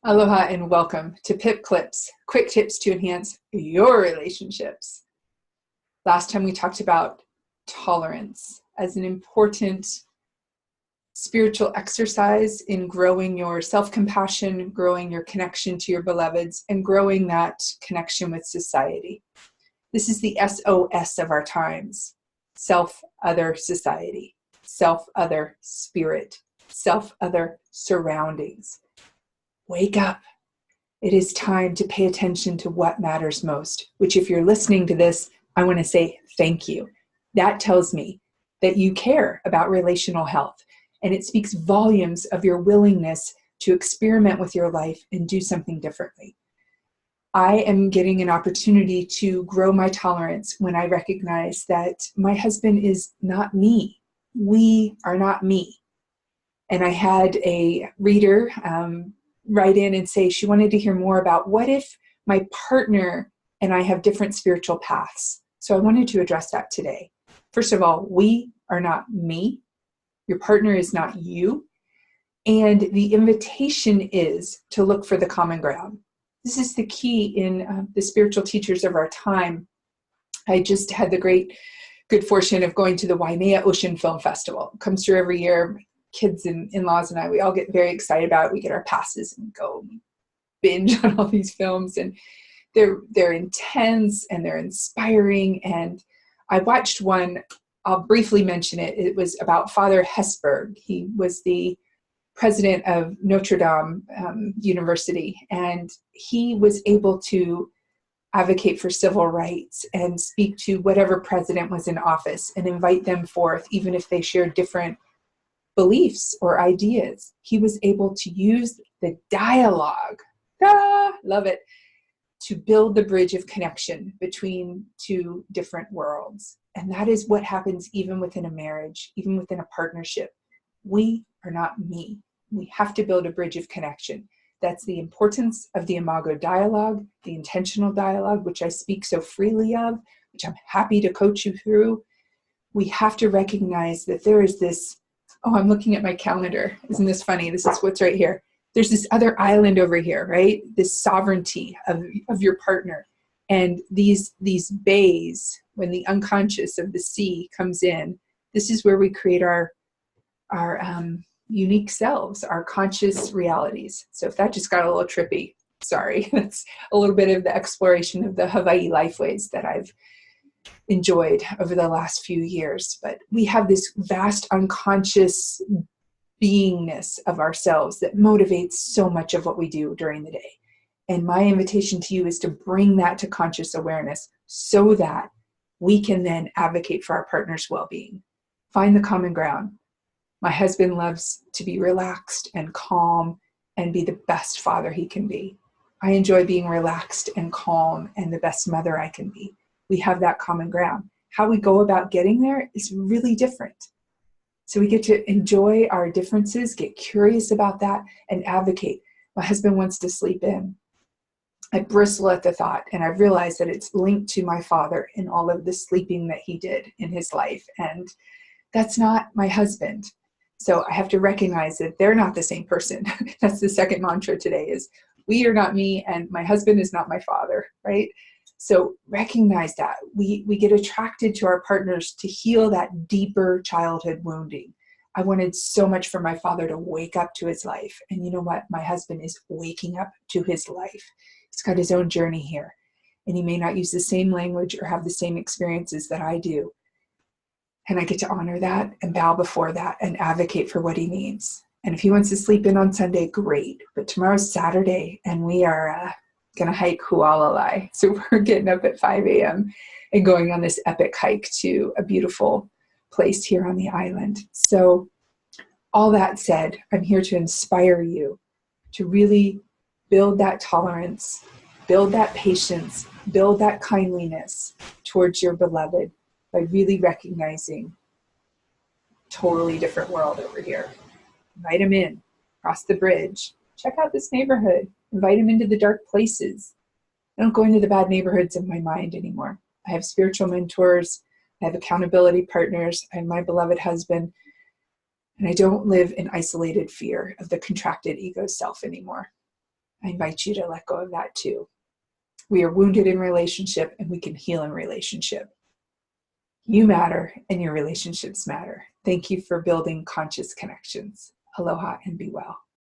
Aloha and welcome to PIPClips, quick tips to enhance your relationships. Last time we talked about tolerance as an important spiritual exercise in growing your self-compassion, growing your connection to your beloveds, and growing that connection with society. This is the SOS of our times: self-other society, self-other spirit, self-other surroundings. Wake up. It is time to pay attention to what matters most, which if you're listening to this, I want to say thank you. That tells me that you care about relational health, and it speaks volumes of your willingness to experiment with your life and do something differently. I am getting an opportunity to grow my tolerance when I recognize that my husband is not me. We are not me. And I had a reader write in and say she wanted to hear more about what if my partner and I have different spiritual paths. So I wanted to address that today. First of all, we are not me. Your partner is not you. And the invitation is to look for the common ground. This is the key in the spiritual teachers of our time. I just had the good fortune of going to the Waimea Ocean Film Festival. It comes through every year. Kids and in-laws and I, we all get very excited about it. We get our passes and go binge on all these films, and they're intense and they're inspiring. And I watched one, I'll briefly mention it. It was about Father Hesburgh. He was the president of Notre Dame University, and he was able to advocate for civil rights and speak to whatever president was in office and invite them forth, even if they shared different beliefs or ideas. He was able to use the dialogue, love it, to build the bridge of connection between two different worlds. And that is what happens even within a marriage, even within a partnership. We are not me. We have to build a bridge of connection. That's the importance of the Imago dialogue, the intentional dialogue, which I speak so freely of, which I'm happy to coach you through. We have to recognize that there is this, oh, I'm looking at my calendar. Isn't this funny? This is what's right here. There's this other island over here, right? This sovereignty of your partner. And these bays, when the unconscious of the sea comes in, this is where we create our unique selves, our conscious realities. So if that just got a little trippy, sorry. That's a little bit of the exploration of the Hawaii lifeways that I've enjoyed over the last few years. But we have this vast unconscious beingness of ourselves that motivates so much of what we do during the day. And my invitation to you is to bring that to conscious awareness so that we can then advocate for our partner's well-being. Find the common ground. My husband loves to be relaxed and calm and be the best father he can be. I enjoy being relaxed and calm and the best mother I can be. We have that common ground. How we go about getting there is really different. So we get to enjoy our differences, get curious about that, and advocate. My husband wants to sleep in. I bristle at the thought, and I've realized that it's linked to my father and all of the sleeping that he did in his life. And that's not my husband. So I have to recognize that they're not the same person. That's the second mantra today is, we are not me, and my husband is not my father, right? So recognize that. We get attracted to our partners to heal that deeper childhood wounding. I wanted so much for my father to wake up to his life. And you know what? My husband is waking up to his life. He's got his own journey here. And he may not use the same language or have the same experiences that I do. And I get to honor that and bow before that and advocate for what he needs. And if he wants to sleep in on Sunday, great. But tomorrow's Saturday, and we are going to hike Hualalai. So we're getting up at 5 a.m. and going on this epic hike to a beautiful place here on the island. So all that said, I'm here to inspire you to really build that tolerance, build that patience, build that kindliness towards your beloved by really recognizing totally different world over here. Invite them in, cross the bridge, check out this neighborhood, invite them into the dark places. I don't go into the bad neighborhoods of my mind anymore. I have spiritual mentors, I have accountability partners, I have my beloved husband, and I don't live in isolated fear of the contracted ego self anymore. I invite you to let go of that too. We are wounded in relationship, and we can heal in relationship. You matter, and your relationships matter. Thank you for building conscious connections. Aloha and be well.